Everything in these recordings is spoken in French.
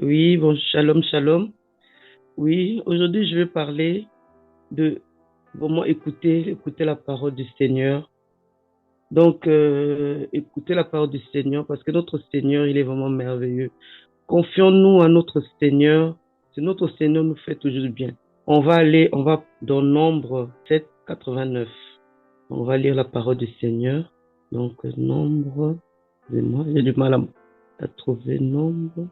Oui, bon, shalom, shalom. Oui, aujourd'hui, je vais parler de vraiment écouter la parole du Seigneur. Donc, écouter la parole du Seigneur parce que notre Seigneur, il est vraiment merveilleux. Confions-nous à notre Seigneur. Si notre Seigneur nous fait toujours du bien. On va dans Nombre 7, 89. On va lire la parole du Seigneur. Donc, Nombre, excusez-moi, j'ai du mal à trouver Nombre.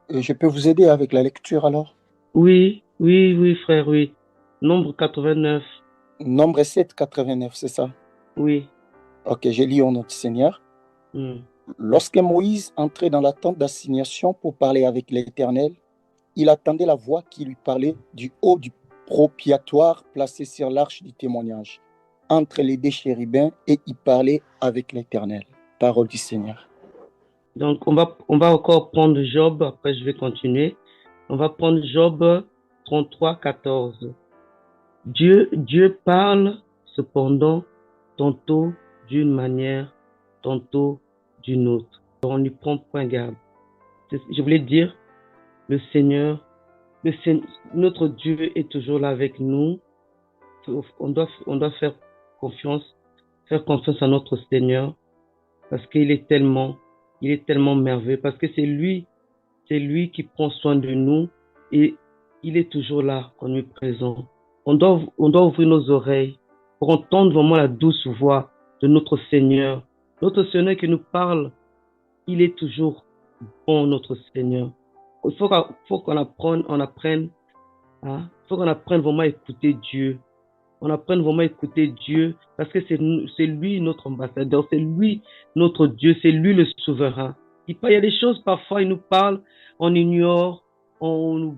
Je peux vous aider avec la lecture alors? Oui, oui, oui, frère, oui. Nombre 89, Nombre 7, 89, c'est ça. oui. Ok, j'ai lu au nom du Seigneur. Hmm. Lorsque Moïse entrait dans la tente d'assignation pour parler avec l'Éternel, il attendait la voix qui lui parlait du haut du propiatoire placé sur l'arche du témoignage, entre les deux chérubins, et il parlait avec l'Éternel. Parole du Seigneur. Donc, on va encore prendre Job, après je vais continuer. On va prendre Job 33, 14. Dieu parle cependant tantôt d'une manière, tantôt d'une autre. On n'y prend point garde. Je voulais dire, le Seigneur, le Seigneur, notre Dieu est toujours là avec nous. On doit faire confiance à notre Seigneur parce il est tellement merveilleux, parce que c'est lui qui prend soin de nous et il est toujours là, en nous présent. On doit ouvrir nos oreilles pour entendre vraiment la douce voix de notre Seigneur. Notre Seigneur qui nous parle, il est toujours bon, notre Seigneur. Faut qu'on apprenne, hein, faut qu'on apprenne vraiment à écouter Dieu. On apprenne vraiment à écouter Dieu parce que c'est lui notre ambassadeur, c'est lui notre Dieu, c'est lui le souverain. Il y a des choses, parfois, il nous parle, on ignore, on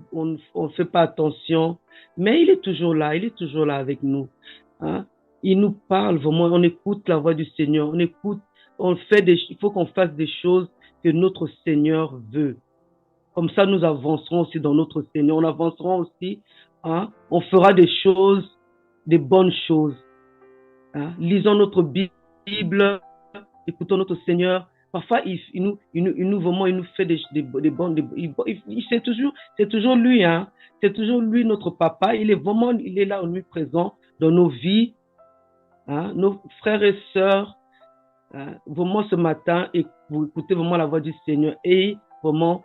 fait pas attention, mais il est toujours là avec nous. Hein. Il nous parle vraiment, on écoute la voix du Seigneur, on écoute, il faut qu'on fasse des choses que notre Seigneur veut. Comme ça, nous avancerons aussi dans notre Seigneur. On avancera aussi. Hein, on fera des choses, des bonnes choses. Hein. Lisons notre Bible, écoutons notre Seigneur. Parfois, il nous fait des bonnes. C'est toujours lui. Hein. C'est toujours lui, notre papa. Il est là, lui présent dans nos vies. Hein. Nos frères et sœurs, hein, vraiment ce matin, et vous écoutez vraiment la voix du Seigneur et vraiment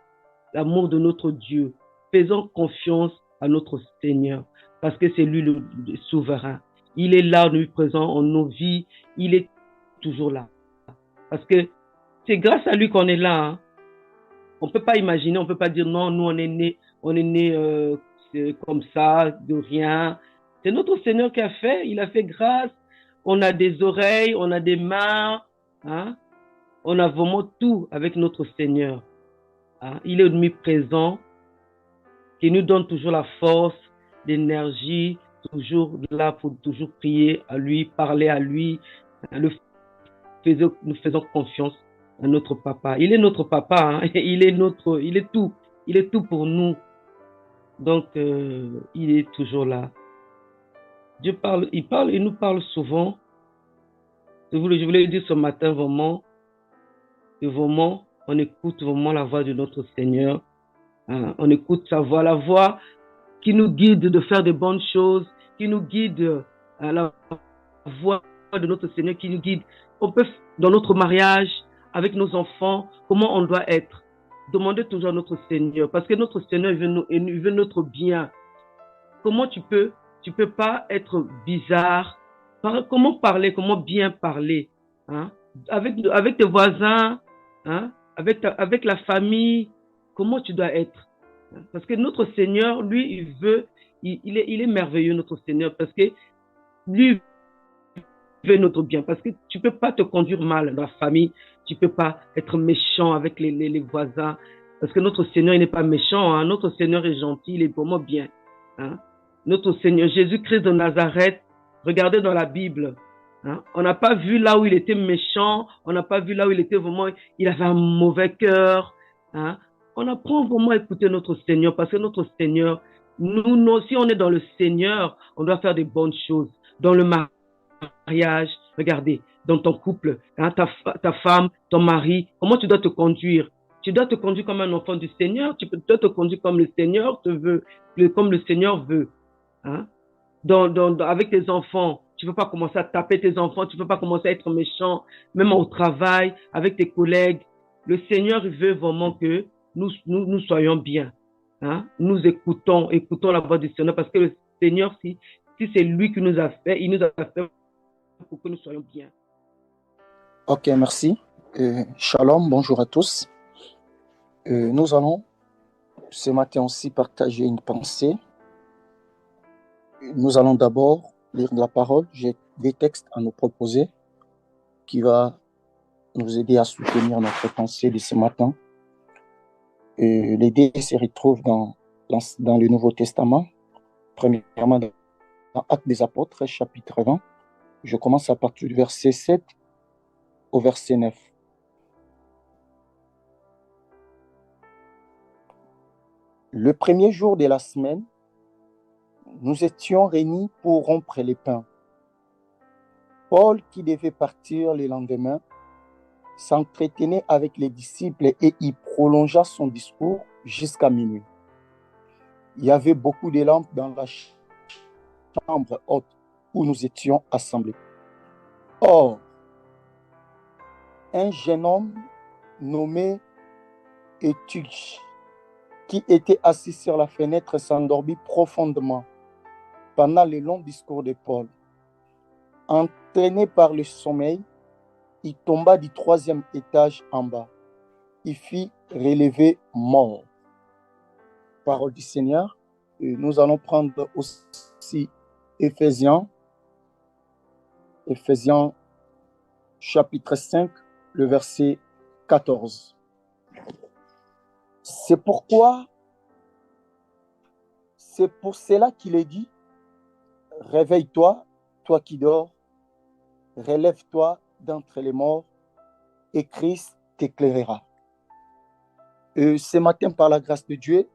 l'amour de notre Dieu. Faisons confiance à notre Seigneur parce que c'est lui le souverain. Il est là, nous présent en nos vies. Il est toujours là. Parce que c'est grâce à lui qu'on est là. Hein. On ne peut pas imaginer, on ne peut pas dire non, nous on est né comme ça, de rien. C'est notre Seigneur qui a fait. Il a fait grâce. On a des oreilles, on a des mains. Hein. On a vraiment tout avec notre Seigneur. Hein. Il est omniprésent, qui nous donne toujours la force, l'énergie, toujours là pour toujours prier à lui, parler à lui, le nous faisons confiance à notre papa. Il est notre papa, hein? Il est tout pour nous. Donc, il est toujours là. Il nous parle souvent. Je voulais dire ce matin vraiment, que vraiment, on écoute vraiment la voix de notre Seigneur. Hein? On écoute sa voix, la voix qui nous guide de faire de bonnes choses, qui nous guide à la voix de notre Seigneur, qui nous guide. On peut, dans notre mariage, avec nos enfants, comment on doit être. Demandez toujours à notre Seigneur, parce que notre Seigneur il veut notre bien. Comment tu peux pas être bizarre. Comment parler, comment bien parler, hein? Avec tes voisins, hein? Avec la famille, comment tu dois être. Parce que notre Seigneur, lui, il est merveilleux, notre Seigneur, parce que lui veut notre bien. Parce que tu ne peux pas te conduire mal dans la famille, tu ne peux pas être méchant avec les voisins. Parce que notre Seigneur, il n'est pas méchant, hein. Notre Seigneur est gentil, il est vraiment bien. Hein. Notre Seigneur Jésus-Christ de Nazareth, regardez dans la Bible. Hein. On n'a pas vu là où il était méchant, on n'a pas vu là où il était vraiment, il avait un mauvais cœur. Hein. On apprend vraiment à écouter notre Seigneur parce que notre Seigneur, nous, si on est dans le Seigneur, on doit faire des bonnes choses. Dans le mariage, regardez, dans ton couple, hein, ta femme, ton mari, comment tu dois te conduire. Tu dois te conduire comme un enfant du Seigneur. Tu dois te conduire comme le Seigneur te veut, comme le Seigneur veut. Hein? Avec tes enfants, tu ne peux pas commencer à taper tes enfants, tu ne peux pas commencer à être méchant, même au travail, avec tes collègues. Le Seigneur veut vraiment que nous soyons bien. Hein? Nous écoutons la voix du Seigneur parce que le Seigneur, si c'est lui qui nous a fait, il nous a fait pour que nous soyons bien. Ok, merci. Shalom, bonjour à tous. Nous allons ce matin aussi partager une pensée. Nous allons d'abord lire la parole. J'ai des textes à nous proposer qui va nous aider à soutenir notre pensée de ce matin. Les deux se retrouvent dans le Nouveau Testament. Premièrement, dans Actes des Apôtres, chapitre 20. Je commence à partir du verset 7 au verset 9. Le premier jour de la semaine, nous étions réunis pour rompre les pains. Paul, qui devait partir le lendemain, s'entretenait avec les disciples et y prolongea son discours jusqu'à minuit. Il y avait beaucoup de lampes dans la chambre haute où nous étions assemblés. Or, un jeune homme nommé Eutyche, qui était assis sur la fenêtre, s'endormit profondément pendant le long discours de Paul. Entraîné par le sommeil, il tomba du 3e étage en bas. Il fut relevé mort. Parole du Seigneur. Et nous allons prendre aussi Éphésiens chapitre 5, le verset 14. C'est pour cela qu'il est dit, réveille-toi, toi qui dors, relève-toi d'entre les morts, et Christ t'éclairera. Ce matin, par la grâce de Dieu,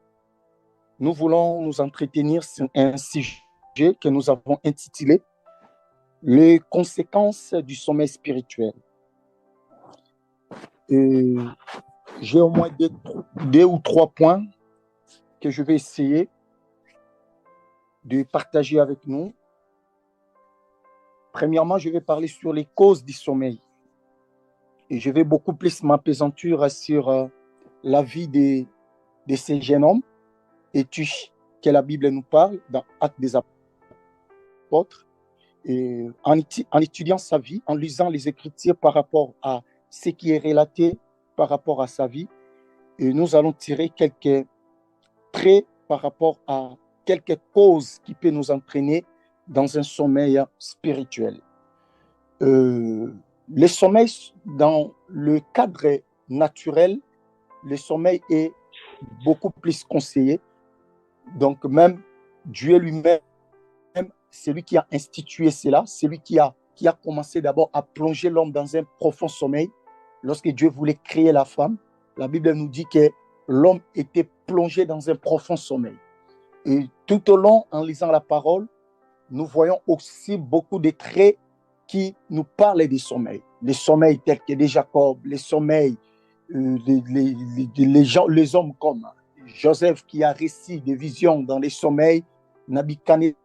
nous voulons nous entretenir sur un sujet que nous avons intitulé « Les conséquences du sommeil spirituel ». J'ai au moins deux ou trois points que je vais essayer de partager avec nous. Premièrement, je vais parler sur les causes du sommeil. Et je vais beaucoup plus m'appesantir sur la vie de ces jeunes hommes, Eutyche, que la Bible nous parle dans Actes des Apôtres. Et en étudiant sa vie, en lisant les Écritures par rapport à ce qui est relaté par rapport à sa vie, et nous allons tirer quelques traits par rapport à quelques causes qui peuvent nous entraîner dans un sommeil spirituel. Le sommeil, dans le cadre naturel, le sommeil est beaucoup plus conseillé. Donc même Dieu lui-même, c'est lui qui a institué cela, c'est lui qui a commencé d'abord à plonger l'homme dans un profond sommeil. Lorsque Dieu voulait créer la femme, la Bible nous dit que l'homme était plongé dans un profond sommeil. Et tout au long, en lisant la parole, nous voyons aussi beaucoup de traits qui nous parlent du sommeil. Les sommeils tels que de Jacob, les sommeils, les hommes comme Joseph qui a récit des visions dans les sommeils, Nabuchodonosor,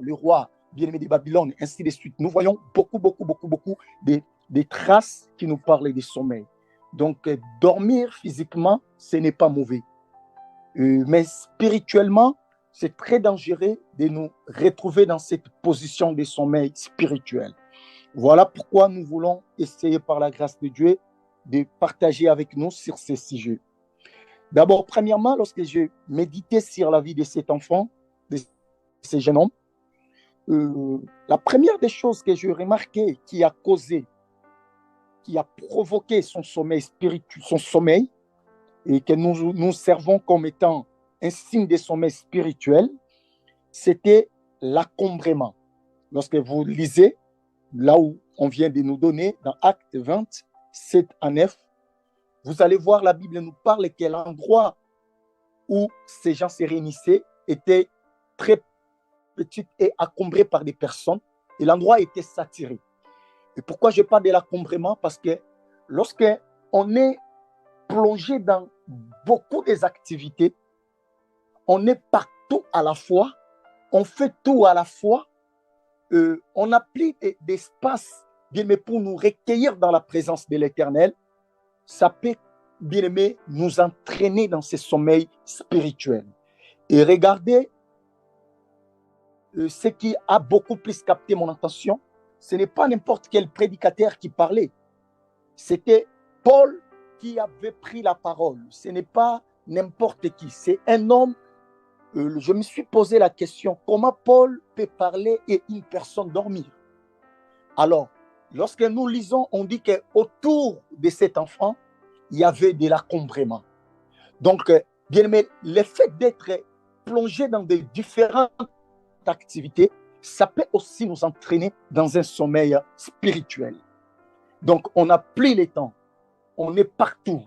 le roi bien-aimé de Babylone, ainsi de suite. Nous voyons beaucoup de traces qui nous parlent du sommeil. Donc, dormir physiquement, ce n'est pas mauvais. Mais spirituellement, c'est très dangereux de nous retrouver dans cette position de sommeil spirituel. Voilà pourquoi nous voulons essayer par la grâce de Dieu de partager avec nous sur ces sujets. D'abord, premièrement, lorsque je méditais sur la vie de cet enfant, de ce jeune homme, la première des choses que j'ai remarqué qui a provoqué son sommeil spirituel, son sommeil, et que nous servons comme étant un signe de sommeil spirituel, c'était l'accombrement. Lorsque vous lisez, là où on vient de nous donner, dans Actes 20, 7 à 9, vous allez voir, la Bible nous parle que l'endroit où ces gens se réunissaient était très petit et encombré par des personnes, et l'endroit était saturé. Et pourquoi je parle de l'encombrement? Parce que lorsque on est plongé dans beaucoup des activités. On est partout à la fois. On fait tout à la fois. On n'a plus d'espace, bien-aimé, pour nous recueillir dans la présence de l'Éternel. Ça peut, bien-aimé, nous entraîner dans ce sommeil spirituel. Et regardez, ce qui a beaucoup plus capté mon attention, ce n'est pas n'importe quel prédicateur qui parlait. C'était Paul qui avait pris la parole. Ce n'est pas n'importe qui. C'est un homme. Je me suis posé la question, comment Paul peut parler et une personne dormir? Alors, lorsque nous lisons, on dit qu'autour de cet enfant, il y avait de l'encombrement. Donc, bien aimé, le fait d'être plongé dans des différentes activités, ça peut aussi nous entraîner dans un sommeil spirituel. Donc, on n'a plus le temps. On est partout.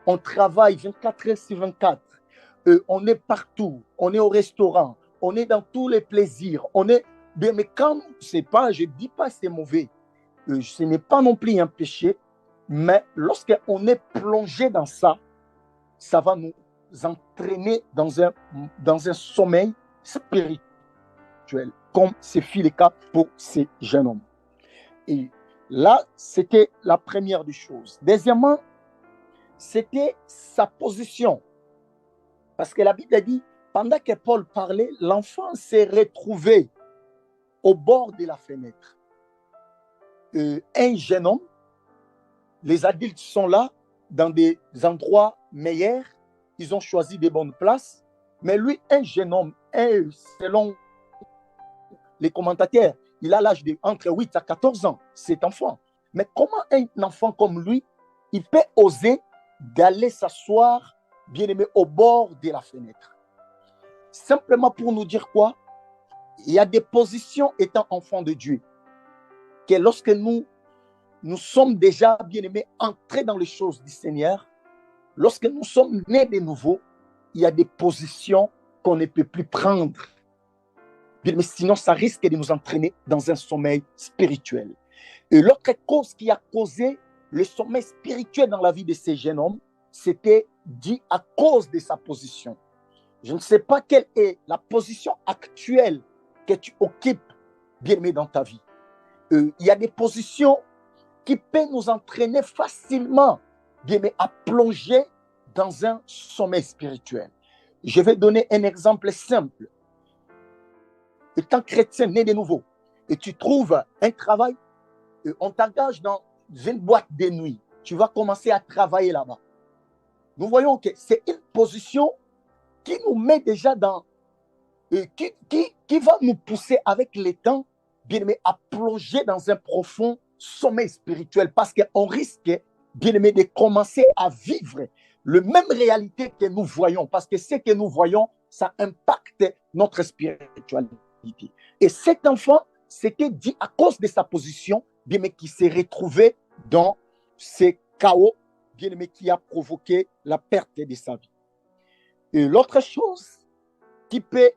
On travaille 24 heures sur 24. On est partout. On est au restaurant. On est dans tous les plaisirs. On est... Mais quand c'est pas, je ne dis pas que c'est mauvais. Ce n'est pas non plus un péché. Mais lorsqu'on est plongé dans ça, ça va nous entraîner dans un sommeil spirituel, comme ce fut le cas pour ces jeunes hommes. Et là, c'était la première des choses. Deuxièmement, c'était sa position. Parce que la Bible a dit, pendant que Paul parlait, l'enfant s'est retrouvé au bord de la fenêtre. Un jeune homme, les adultes sont là, dans des endroits meilleurs, ils ont choisi des bonnes places, mais lui, un jeune homme, selon les commentateurs, il a l'âge de entre 8 à 14 ans, cet enfant. Mais comment un enfant comme lui, il peut oser d'aller s'asseoir, bien aimé, au bord de la fenêtre? Simplement pour nous dire quoi? Il y a des positions étant enfant de Dieu, que lorsque nous sommes déjà, bien aimés, entrés dans les choses du Seigneur, lorsque nous sommes nés de nouveau, il y a des positions qu'on ne peut plus prendre. Mais sinon, ça risque de nous entraîner dans un sommeil spirituel. Et l'autre cause qui a causé le sommeil spirituel dans la vie de ces jeunes hommes, c'était dû à cause de sa position. Je ne sais pas quelle est la position actuelle que tu occupes, bien aimé, dans ta vie. Il y a des positions qui peuvent nous entraîner facilement, bien aimé, à plonger dans un sommeil spirituel. Je vais donner un exemple simple. Étant chrétien né de nouveau, et tu trouves un travail, on t'engage dans une boîte de nuit, tu vas commencer à travailler là-bas. Nous voyons que c'est une position qui nous met déjà dans, qui va nous pousser avec le temps, bien aimé, à plonger dans un profond sommeil spirituel, parce qu'on risque, bien aimé, de commencer à vivre la même réalité que nous voyons, parce que ce que nous voyons, ça impacte notre spiritualité. Et cet enfant, c'était dit à cause de sa position, bien aimé, qui s'est retrouvé dans ce chaos, bien aimé, qui a provoqué la perte de sa vie. Et l'autre chose qui peut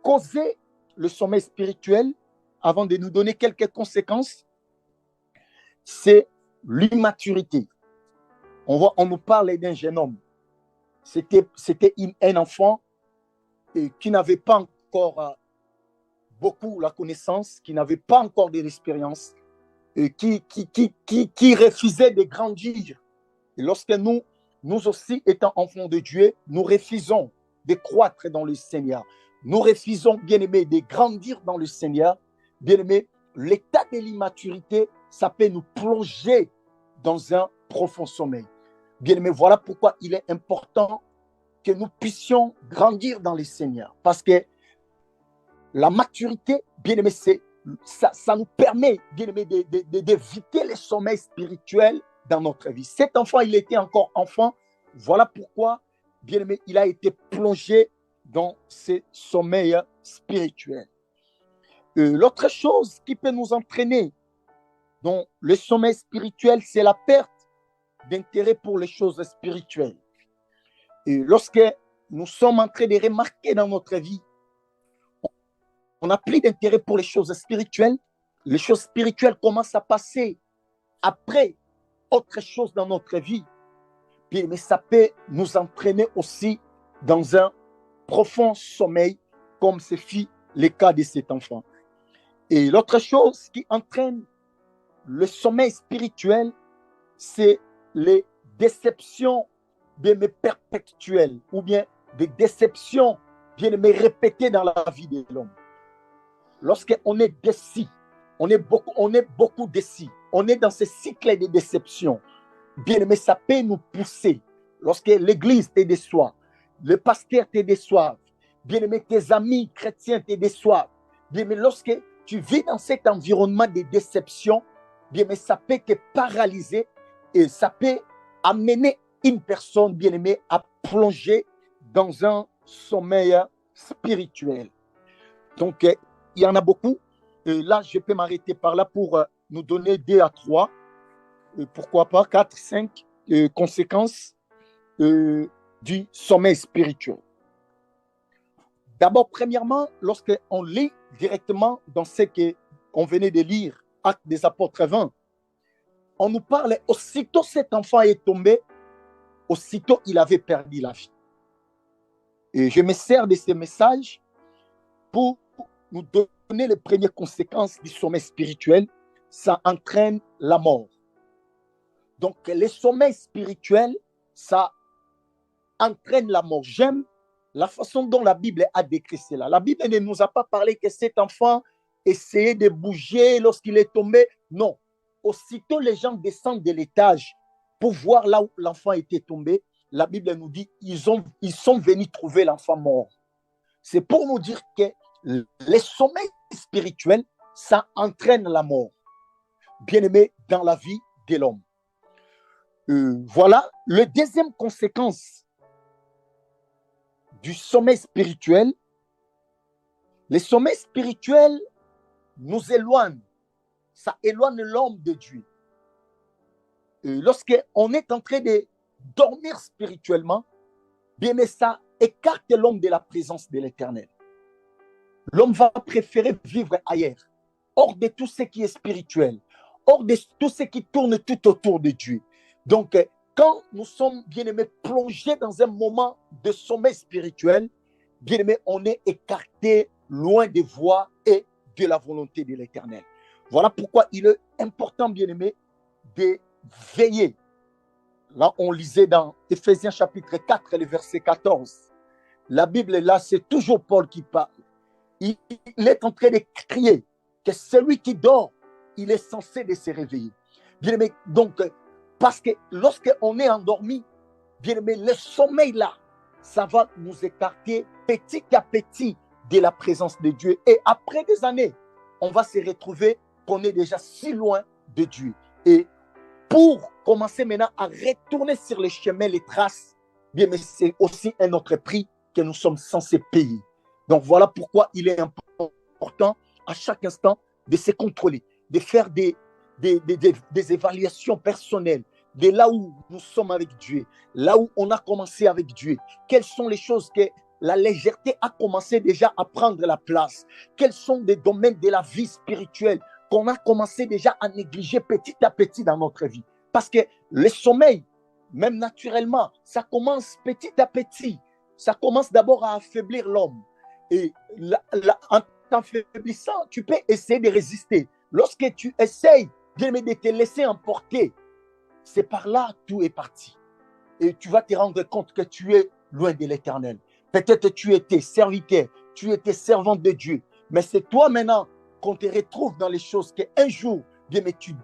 causer le sommeil spirituel, avant de nous donner quelques conséquences, c'est l'immaturité. On nous parle d'un jeune homme. C'était un enfant qui n'avait pas encore beaucoup la connaissance, qui n'avait pas encore de l'expérience, qui refusait de grandir. Et lorsque nous aussi, étant enfants de Dieu, nous refusons de croître dans le Seigneur. Nous refusons, bien aimé, de grandir dans le Seigneur. Bien aimé, l'état de l'immaturité, ça peut nous plonger dans un profond sommeil. Bien aimé, voilà pourquoi il est important que nous puissions grandir dans le Seigneur. Parce que la maturité, bien aimé, ça nous permet, bien aimé, d'éviter les sommeils spirituels dans notre vie. Cet enfant, il était encore enfant. Voilà pourquoi, bien aimé, il a été plongé dans ce sommeil spirituel. L'autre chose qui peut nous entraîner dans le sommeil spirituel, c'est la perte d'intérêt pour les choses spirituelles. Et lorsque nous sommes en train de remarquer dans notre vie, on n'a plus d'intérêt pour les choses spirituelles commencent à passer après autre chose dans notre vie. mais ça peut nous entraîner aussi dans un profond sommeil, comme ce fut le cas de cet enfant. Et l'autre chose qui entraîne le sommeil spirituel, c'est les déceptions bien aimés perpétuelles ou bien des déceptions bien aimées répétées dans la vie de l'homme. Lorsqu'on est déçu, on est beaucoup déçu, on est dans ce cycle de déception. Bien aimé, ça peut nous pousser. Lorsque l'église te déçoit, le pasteur te déçoit, bien aimé, tes amis chrétiens te déçoivent, bien aimé, lorsque tu vis dans cet environnement de déception, bien aimé, ça peut te paralyser et ça peut amener une personne, bien aimée, à plonger dans un sommeil spirituel. Donc, il y en a beaucoup. Et là, je peux m'arrêter par là pour nous donner 2 à 3, pourquoi pas 4, 5 conséquences du sommeil spirituel. D'abord, premièrement, lorsqu'on lit directement dans ce qu'on venait de lire, Actes des Apôtres 20, on nous parle, aussitôt cet enfant est tombé, aussitôt il avait perdu la vie. Et je me sers de ce message pour nous donner les premières conséquences du sommeil spirituel. Ça entraîne la mort. Donc, le sommeil spirituel, ça entraîne la mort. J'aime la façon dont la Bible a décrit cela. La Bible ne nous a pas parlé que cet enfant essayait de bouger lorsqu'il est tombé. Non. Aussitôt les gens descendent de l'étage pour voir là où l'enfant était tombé, la Bible nous dit ils sont venus trouver l'enfant mort. C'est pour nous dire que le sommeil spirituel, ça entraîne la mort. Bien aimé, dans la vie de l'homme. Voilà, la deuxième conséquence du sommeil spirituel. Le sommeil spirituel nous éloigne. Ça éloigne l'homme de Dieu. Lorsqu'on est en train de dormir spirituellement, bien, mais ça écarte l'homme de la présence de l'Éternel. L'homme va préférer vivre ailleurs, hors de tout ce qui est spirituel, hors de tout ce qui tourne tout autour de Dieu. Donc, quand nous sommes, bien aimés, plongés dans un moment de sommeil spirituel, bien aimés, on est écarté loin des voies et de la volonté de l'Éternel. Voilà pourquoi il est important, bien aimé, de veiller. Là, on lisait dans Éphésiens chapitre 4, le verset 14. La Bible, là, c'est toujours Paul qui parle. Il est en train de crier que celui qui dort, il est censé de se réveiller. Bien aimé, donc, parce que lorsqu'on est endormi, bien aimé, le sommeil là, ça va nous écarter petit à petit de la présence de Dieu. Et après des années, on va se retrouver qu'on est déjà si loin de Dieu. Et pour commencer maintenant à retourner sur les chemins, les traces, bien, mais c'est aussi un autre prix que nous sommes censés payer. Donc voilà pourquoi il est important à chaque instant de se contrôler, de faire des évaluations personnelles, de là où nous sommes avec Dieu, là où on a commencé avec Dieu. Quelles sont les choses que la légèreté a commencé déjà à prendre la place? Quels sont des domaines de la vie spirituelle qu'on a commencé déjà à négliger petit à petit dans notre vie? Parce que le sommeil, même naturellement, ça commence petit à petit. Ça commence d'abord à affaiblir l'homme. Et en t'affaiblissant, tu peux essayer de résister. Lorsque tu essayes de te laisser emporter, c'est par là que tout est parti. Et tu vas te rendre compte que tu es loin de l'Éternel. Peut-être tu étais serviteur, tu étais servante de Dieu. Mais c'est toi maintenant qu'on te retrouve dans les choses qu'un jour, bien, mais tu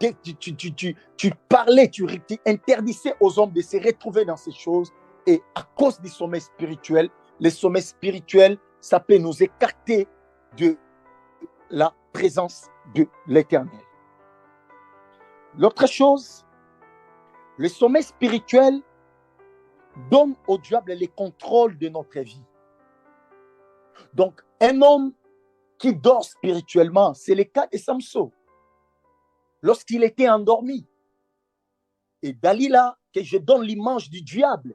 parlais, tu interdisais aux hommes de se retrouver dans ces choses. Et à cause du sommeil spirituel, le sommeil spirituel, ça peut nous écarter de la présence de l'Éternel. L'autre chose, le sommeil spirituel donne au diable le contrôle de notre vie. Donc, un homme qui dort spirituellement, c'est le cas de Samson. Lorsqu'il était endormi, et Dalila, que je donne l'image du diable,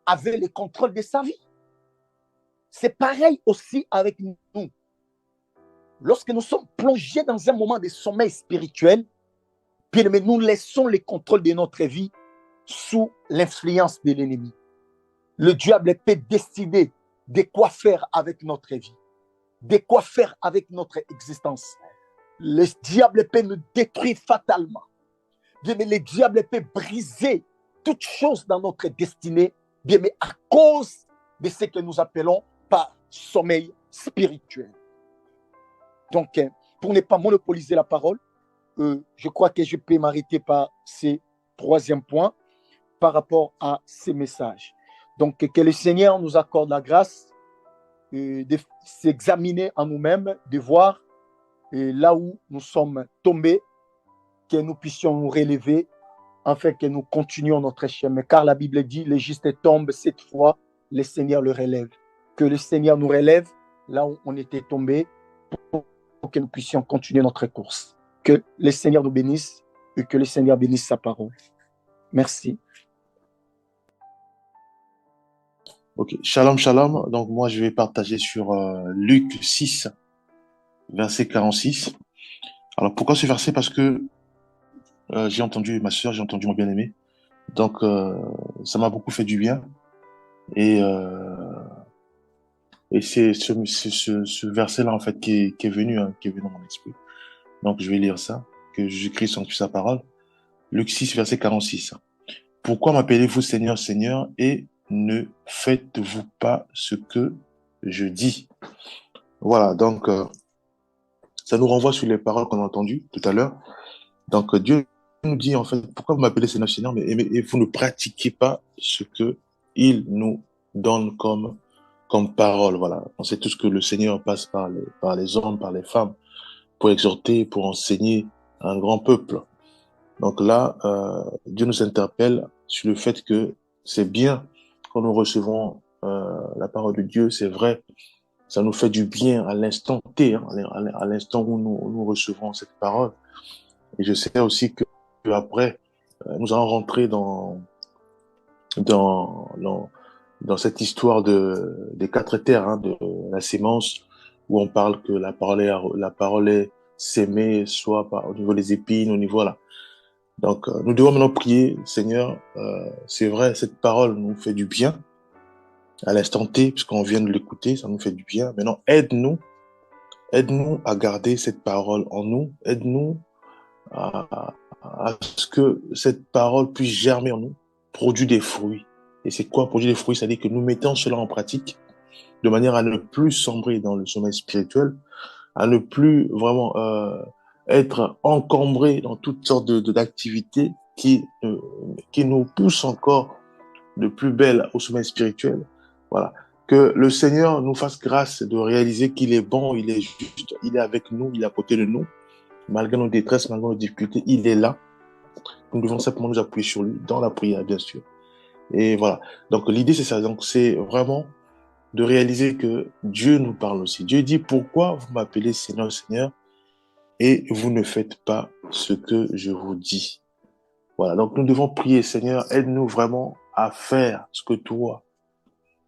avait le contrôle de sa vie. C'est pareil aussi avec nous. Lorsque nous sommes plongés dans un moment de sommeil spirituel, puis nous laissons le contrôle de notre vie sous l'influence de l'ennemi. Le diable peut décider de quoi faire avec notre vie, de quoi faire avec notre existence. Le diable peut nous détruire fatalement. Bien, mais le diable peut briser toute chose dans notre destinée, bien, mais à cause de ce que nous appelons par sommeil spirituel. Donc, pour ne pas monopoliser la parole, je crois que je peux m'arrêter par ces troisième points par rapport à ces messages. Donc, que le Seigneur nous accorde la grâce de s'examiner en nous-mêmes, de voir là où nous sommes tombés, que nous puissions nous relever, afin que nous continuions notre chemin. Car la Bible dit, le juste tombe 7 fois, le Seigneur le relève. Que le Seigneur nous relève là où on était tombé, pour que nous puissions continuer notre course. Que le Seigneur nous bénisse et que le Seigneur bénisse sa parole. Merci. Ok, shalom, shalom. Donc moi, je vais partager sur Luc 6, verset 46. Alors pourquoi ce verset? Parce que j'ai entendu ma sœur, j'ai entendu mon bien-aimé. Donc ça m'a beaucoup fait du bien. Et c'est ce verset-là, en fait, qui est venu, hein, qui est venu dans mon esprit. Donc je vais lire ça, que Jésus-Christ sanctifie sa parole. Luc 6, verset 46. Pourquoi m'appelez-vous Seigneur, Seigneur, et ne faites-vous pas ce que je dis? Voilà, donc ça nous renvoie sur les paroles qu'on a entendues tout à l'heure. Donc Dieu nous dit en fait, pourquoi vous m'appelez Seigneur, Seigneur, mais vous ne pratiquez pas ce que il nous donne comme parole. Voilà, on sait tous que le Seigneur passe par les hommes, par les femmes, pour exhorter, pour enseigner un grand peuple. Donc là, Dieu nous interpelle sur le fait que c'est bien quand nous recevons la parole de Dieu, c'est vrai, ça nous fait du bien à l'instant T, hein, à l'instant où nous recevons cette parole. Et je sais aussi que après, nous allons rentrer dans cette histoire des 4 terres, hein, de la sémence, où on parle que la parole est sémée, soit au niveau des épines, au niveau là. Donc, nous devons maintenant prier, Seigneur, c'est vrai, cette parole nous fait du bien à l'instant T, puisqu'on vient de l'écouter, ça nous fait du bien. Maintenant, aide-nous à garder cette parole en nous, aide-nous à ce que cette parole puisse germer en nous, produire des fruits. Et c'est quoi produire des fruits? C'est-à-dire que nous mettons cela en pratique de manière à ne plus sombrer dans le sommeil spirituel, à ne plus vraiment être encombré dans toutes sortes d'activités qui nous poussent encore de plus belle au sommeil spirituel. Voilà. Que le Seigneur nous fasse grâce de réaliser qu'il est bon, il est juste, il est avec nous, il est à côté de nous. Malgré nos détresses, malgré nos difficultés, il est là. Nous devons simplement nous appuyer sur lui, dans la prière, bien sûr. Et voilà. Donc, l'idée, c'est ça. Donc, c'est vraiment de réaliser que Dieu nous parle aussi. Dieu dit, pourquoi vous m'appelez Seigneur, Seigneur, et vous ne faites pas ce que je vous dis? Voilà. Donc, nous devons prier, Seigneur, aide-nous vraiment à faire ce que toi,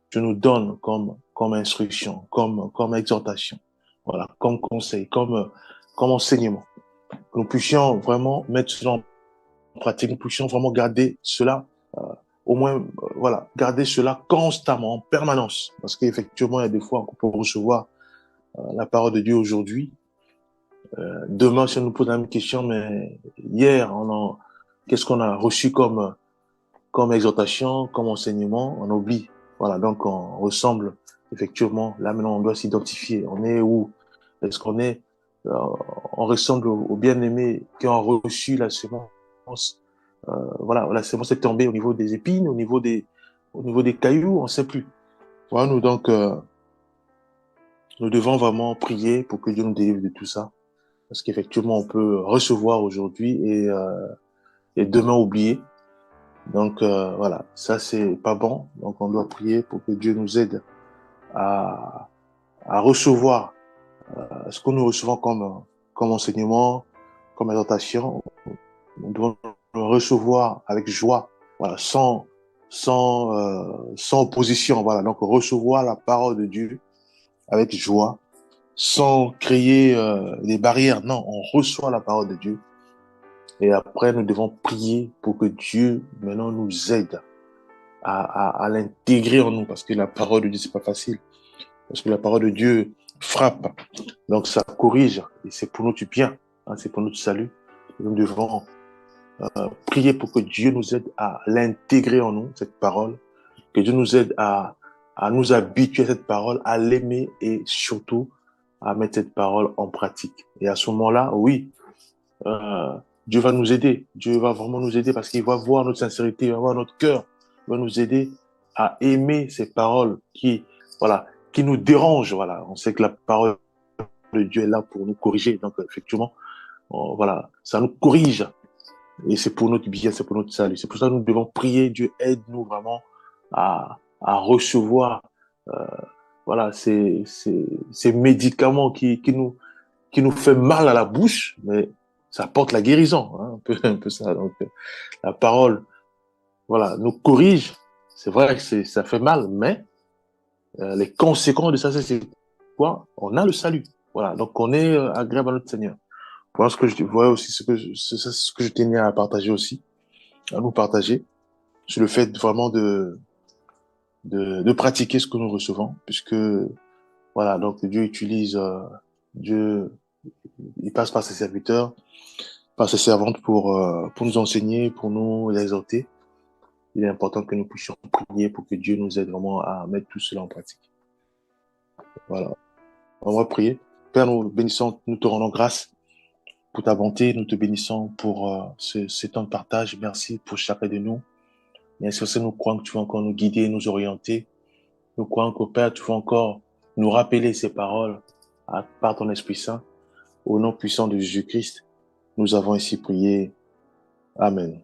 tu nous donnes comme instruction, comme exhortation. Voilà. Comme conseil, comme enseignement. Que nous puissions vraiment mettre cela en pratique, nous puissions vraiment garder cela, au moins, voilà, garder cela constamment, en permanence. Parce qu'effectivement, il y a des fois qu'on peut recevoir la parole de Dieu aujourd'hui. Demain, si on nous pose la même question, mais hier, qu'est-ce qu'on a reçu comme exhortation, comme enseignement? On oublie. Voilà, donc on ressemble, effectivement, là maintenant, on doit s'identifier. On est où? Est-ce qu'on est on ressemble aux bien-aimés qui ont reçu la semence. Voilà, la semence est tombée au niveau des épines, au niveau des cailloux, on ne sait plus. Voilà, nous devons vraiment prier pour que Dieu nous délivre de tout ça. Parce qu'effectivement, on peut recevoir aujourd'hui et demain oublier. Donc voilà, ça c'est pas bon. Donc on doit prier pour que Dieu nous aide à recevoir ce que nous recevons comme enseignement, comme exhortation. Nous devons le recevoir avec joie, voilà, sans opposition, voilà. Donc recevoir la parole de Dieu avec joie, sans créer des barrières. Non, on reçoit la parole de Dieu Et après, nous devons prier pour que Dieu, maintenant, nous aide à l'intégrer en nous, parce que la parole de Dieu, c'est pas facile. Parce que la parole de Dieu frappe, donc ça corrige, et c'est pour notre bien, hein, c'est pour notre salut. Nous devons prier pour que Dieu nous aide à l'intégrer en nous, cette parole, que Dieu nous aide à nous habituer à cette parole, à l'aimer et surtout à mettre cette parole en pratique. Et à ce moment-là, oui, euh, Dieu va nous aider. Dieu va vraiment nous aider parce qu'il va voir notre sincérité, il va voir notre cœur, il va nous aider à aimer ces paroles voilà, qui nous dérangent. Voilà. On sait que la parole de Dieu est là pour nous corriger. Donc, effectivement, voilà, ça nous corrige. Et c'est pour notre bien, c'est pour notre salut. C'est pour ça que nous devons prier. Dieu aide-nous vraiment à recevoir voilà, ces médicaments qui nous fait mal à la bouche, mais ça apporte la guérison. Hein, un peu ça. Donc, la parole voilà, nous corrige. C'est vrai que ça fait mal, mais les conséquences de ça, c'est quoi? On a le salut. Voilà, donc on est agréable à notre Seigneur. Voilà ce que je vois aussi, ce que je tenais à partager aussi, à nous partager, sur le fait vraiment de pratiquer ce que nous recevons, puisque voilà, donc Dieu utilise, Dieu, il passe par ses serviteurs, par ses servantes pour nous enseigner, pour nous exhorter. Il est important que nous puissions prier pour que Dieu nous aide vraiment à mettre tout cela en pratique. Voilà. On va prier. Père, nous bénissons, nous te rendons grâce pour ta bonté, nous te bénissons pour ce temps de partage. Merci pour chacun de nous. Bien sûr, nous croyons que tu vas encore nous guider, nous orienter. Nous croyons que Père, tu vas encore nous rappeler ces paroles par ton Esprit Saint. Au nom puissant de Jésus-Christ, nous avons ainsi prié. Amen.